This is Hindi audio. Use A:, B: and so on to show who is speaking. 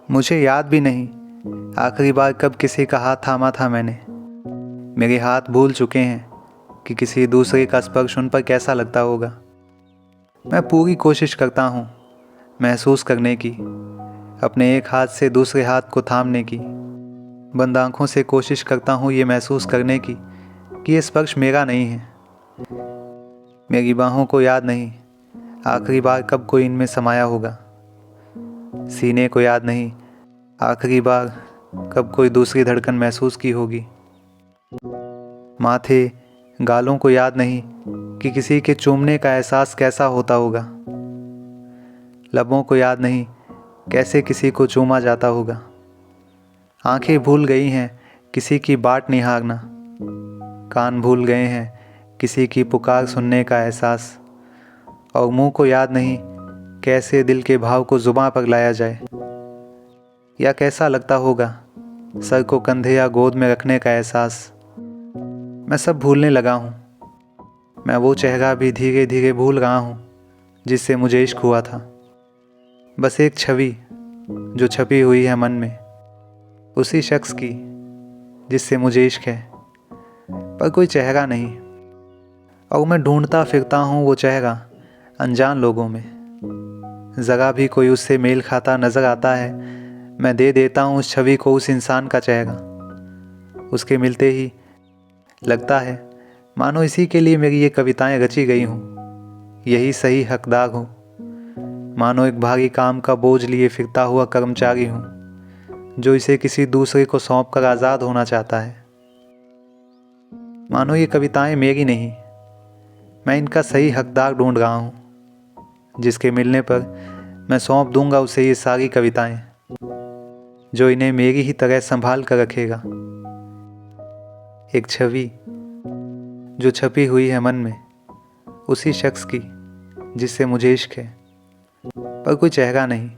A: मुझे याद भी नहीं आखिरी बार कब किसी का हाथ थामा था मैंने। मेरे हाथ भूल चुके हैं कि किसी दूसरे का स्पर्श उन पर कैसा लगता होगा। मैं पूरी कोशिश करता हूँ महसूस करने की, अपने एक हाथ से दूसरे हाथ को थामने की। बंद आँखों से कोशिश करता हूँ ये महसूस करने की कि ये स्पर्श मेरा नहीं है। मेरी बाहों को याद नहीं आखिरी बार कब कोई इनमें समाया होगा। सीने को याद नहीं आखिरी बार कब कोई दूसरी धड़कन महसूस की होगी। माथे गालों को याद नहीं कि किसी के चूमने का एहसास कैसा होता होगा। लबों को याद नहीं कैसे किसी को चूमा जाता होगा। आंखें भूल गई हैं किसी की बाट निहारना। कान भूल गए हैं किसी की पुकार सुनने का एहसास। और मुंह को याद नहीं कैसे दिल के भाव को जुबां पर लाया जाए। या कैसा लगता होगा सर को कंधे या गोद में रखने का एहसास। मैं सब भूलने लगा हूँ। मैं वो चेहरा भी धीरे धीरे भूल रहा हूँ जिससे मुझे इश्क हुआ था। बस एक छवि जो छपी हुई है मन में, उसी शख्स की जिससे मुझे इश्क है, पर कोई चेहरा नहीं। और मैं ढूंढता फिरता हूँ वो चेहरा अनजान लोगों में। ज़रा भी कोई उससे मेल खाता नज़र आता है, मैं दे देता हूँ उस छवि को उस इंसान का चेहरा। उसके मिलते ही लगता है मानो इसी के लिए मेरी ये कविताएं रची गई हूँ। यही सही हकदार हूँ, मानो एक भारी काम का बोझ लिए फिरता हुआ कर्मचारी हूँ जो इसे किसी दूसरे को सौंप कर आज़ाद होना चाहता है। मानो ये कविताएं मेरी नहीं, मैं इनका सही हकदार ढूंढ रहा हूँ जिसके मिलने पर मैं सौंप दूंगा उसे ये सारी कविताएं, जो इन्हें मेरी ही तरह संभाल कर रखेगा। एक छवि जो छपी हुई है मन में, उसी शख्स की जिससे मुझे इश्क है, पर कोई चेहरा नहीं।